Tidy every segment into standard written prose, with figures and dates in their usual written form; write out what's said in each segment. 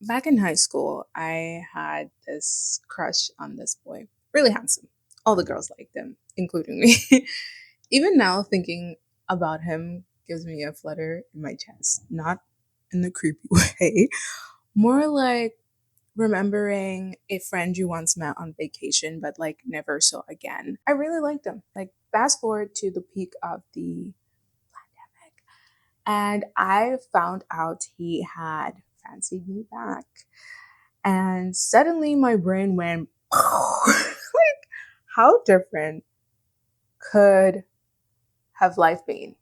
Back in high school, I had this crush on this boy. Really handsome. All the girls liked him, including me. Even now, thinking about him gives me a flutter in my chest. Not in the creepy way, more like remembering a friend you once met on vacation but like never saw again. I really liked him. Like, fast forward to the peak of the pandemic, and I found out he had fancied me back. And suddenly my brain went, like, how different could have life been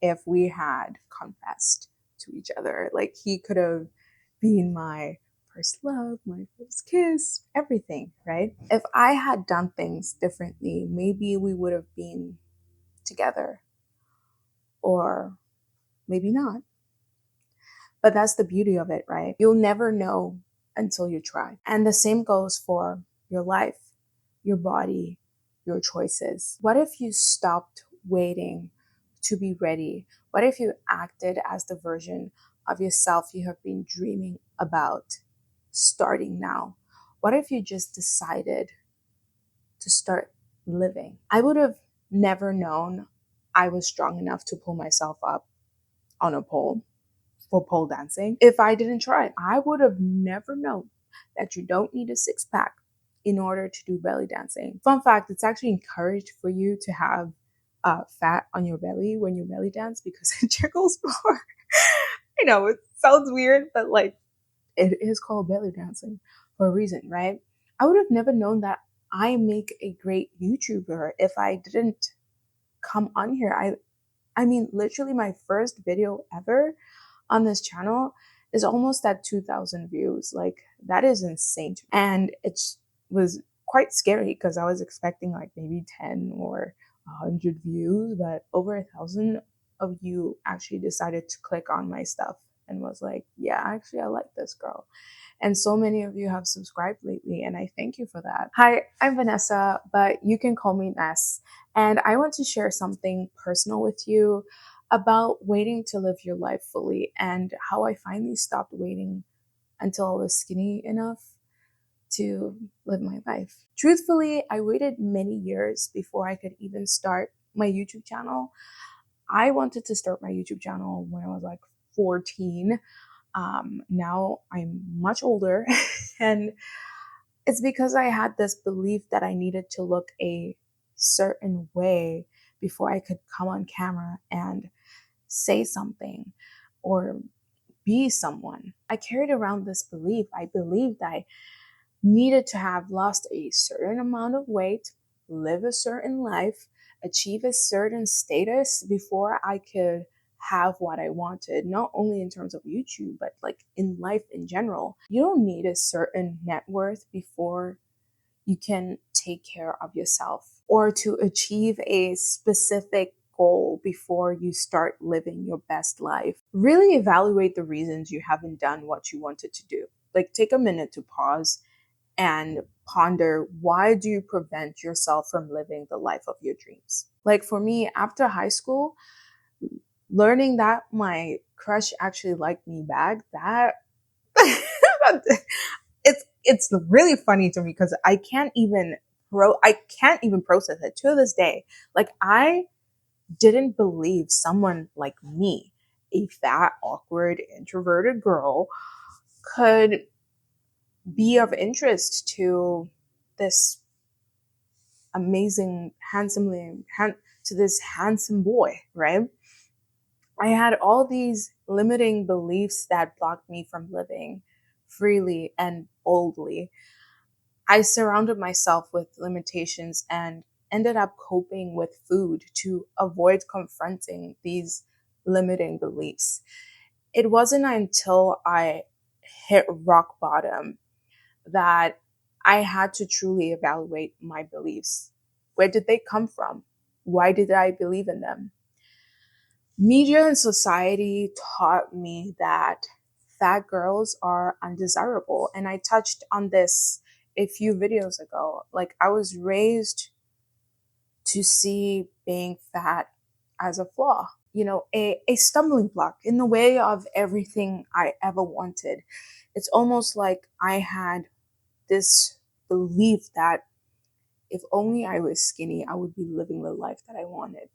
if we had confessed to each other? Like, he could have been my first love, my first kiss, everything, right? If I had done things differently, maybe we would have been together, or maybe not. But that's the beauty of it, right? You'll never know until you try. And the same goes for your life, your body, your choices. What if you stopped waiting to be ready? What if you acted as the version of yourself you have been dreaming about starting now? What if you just decided to start living? I would have never known I was strong enough to pull myself up on a pole for pole dancing if I didn't try. I would have never known that you don't need a six pack in order to do belly dancing. Fun fact, it's actually encouraged for you to have fat on your belly when you belly dance because it jiggles more. I know it sounds weird, but like, it is called belly dancing for a reason, right? I would have never known that I make a great YouTuber if I didn't come on here. I mean, literally my first video ever on this channel is almost at 2,000 views. Like, that is insane. And it was quite scary because I was expecting like maybe 10 or 100 views, but over 1,000 of you actually decided to click on my stuff and was like, yeah, actually, I like this girl. And so many of you have subscribed lately, and I thank you for that. Hi, I'm Vanessa, but you can call me Ness. And I want to share something personal with you about waiting to live your life fully and how I finally stopped waiting until I was skinny enough to live my life. Truthfully, I waited many years before I could even start my YouTube channel. I wanted to start my YouTube channel when I was like 14. Now I'm much older, and it's because I had this belief that I needed to look a certain way before I could come on camera and say something or be someone. I carried around this belief. I believed I needed to have lost a certain amount of weight, live a certain life, achieve a certain status before I could have what I wanted, not only in terms of YouTube, but like in life in general. You don't need a certain net worth before you can take care of yourself, or to achieve a specific goal before you start living your best life. Really evaluate the reasons you haven't done what you wanted to do. Like, take a minute to pause and ponder, why do you prevent yourself from living the life of your dreams? Like, for me, after high school, learning that my crush actually liked me back, that it's really funny to me because I can't even process it to this day. Like, I didn't believe someone like me, a fat, awkward, introverted girl, could be of interest to this amazing, to this handsome boy, right? I had all these limiting beliefs that blocked me from living freely and boldly. I surrounded myself with limitations and ended up coping with food to avoid confronting these limiting beliefs. It wasn't until I hit rock bottom that I had to truly evaluate my beliefs. Where did they come from? Why did I believe in them? Media and society taught me that fat girls are undesirable. And I touched on this a few videos ago. Like, I was raised to see being fat as a flaw. a stumbling block in the way of everything I ever wanted. It's almost like I had this belief that if only I was skinny, I would be living the life that I wanted.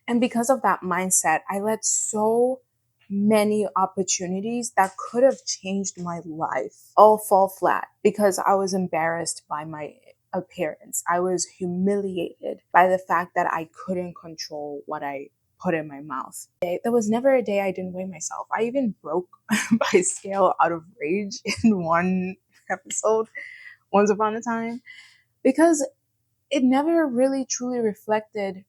And because of that mindset, I let so many opportunities that could have changed my life all fall flat because I was embarrassed by my appearance. I was humiliated by the fact that I couldn't control what I put in my mouth. There was never a day I didn't weigh myself. I even broke my scale out of rage in one episode once upon a time because it never really truly reflected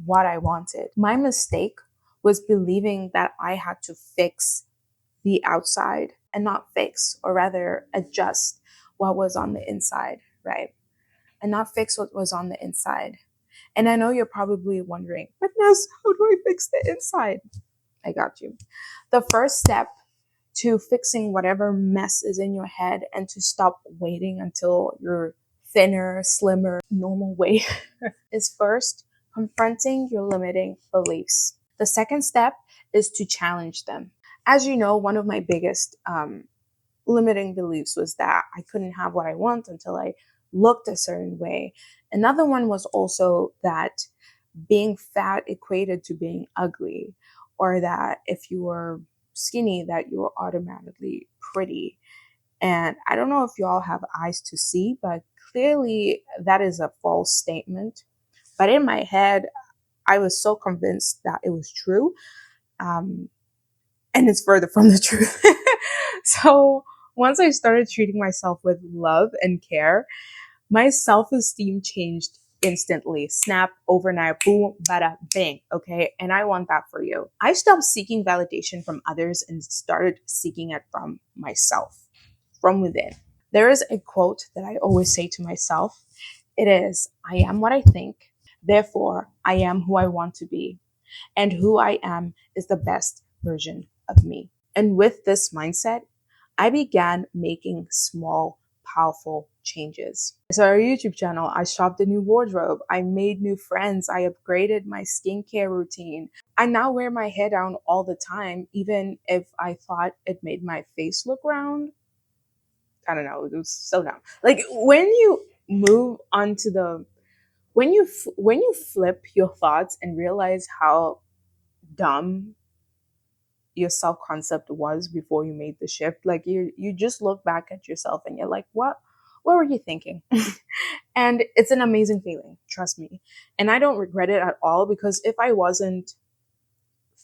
what I wanted. My mistake was believing that I had to fix the outside and not fix, or rather adjust what was on the inside, right? And not fix what was on the inside. And I know you're probably wondering, but Ness, how do I fix the inside? I got you. The first step to fixing whatever mess is in your head and to stop waiting until you're thinner, slimmer, normal weight is first confronting your limiting beliefs. The second step is to challenge them. As you know, one of my biggest limiting beliefs was that I couldn't have what I want until I looked a certain way. Another one was also that being fat equated to being ugly, or that if you were skinny, that you were automatically pretty. And I don't know if you all have eyes to see, but clearly that is a false statement. But in my head, I was so convinced that it was true. And it's further from the truth. So once I started treating myself with love and care, my self-esteem changed instantly. Snap, overnight, boom, bada, bang. Okay. And I want that for you. I stopped seeking validation from others and started seeking it from myself, from within. There is a quote that I always say to myself. It is, I am what I think. Therefore, I am who I want to be. And who I am is the best version of me. And with this mindset, I began making small, powerful changes. So our YouTube channel, I shopped a new wardrobe. I made new friends. I upgraded my skincare routine. I now wear my hair down all the time, even if I thought it made my face look round. I don't know, it was so dumb. Like when you move onto the, when you flip your thoughts and realize how dumb your self concept was before you made the shift, like you just look back at yourself and you're like, what were you thinking? And it's an amazing feeling, trust me. And I don't regret it at all, because if I wasn't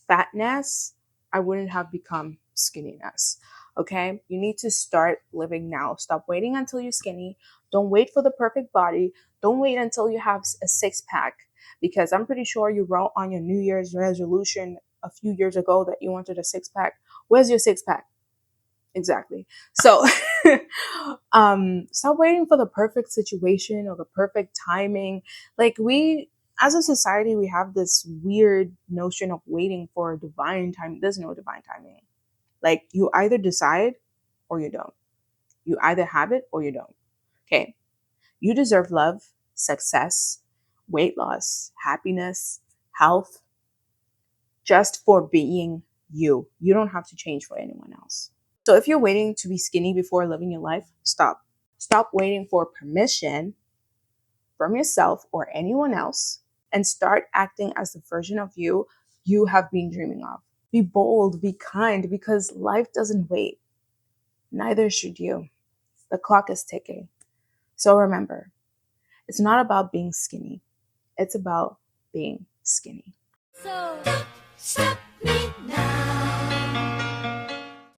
fatness, I wouldn't have become skinniness. Okay, you need to start living now. Stop waiting until you're skinny. Don't wait for the perfect body. Don't wait until you have a six-pack, because I'm pretty sure you wrote on your New Year's resolution a few years ago that you wanted a six-pack. Where's your six-pack? Exactly. So stop waiting for the perfect situation or the perfect timing. Like, we as a society, we have this weird notion of waiting for a divine time. There's no divine timing. Like, you either decide or you don't. You either have it or you don't. Okay. You deserve love, success, weight loss, happiness, health, just for being you. You don't have to change for anyone else. So if you're waiting to be skinny before living your life, stop. Stop waiting for permission from yourself or anyone else, and start acting as the version of you you have been dreaming of. Be bold, be kind, because life doesn't wait. Neither should you. The clock is ticking. So remember, it's not about being skinny. It's about being skinny. So, stop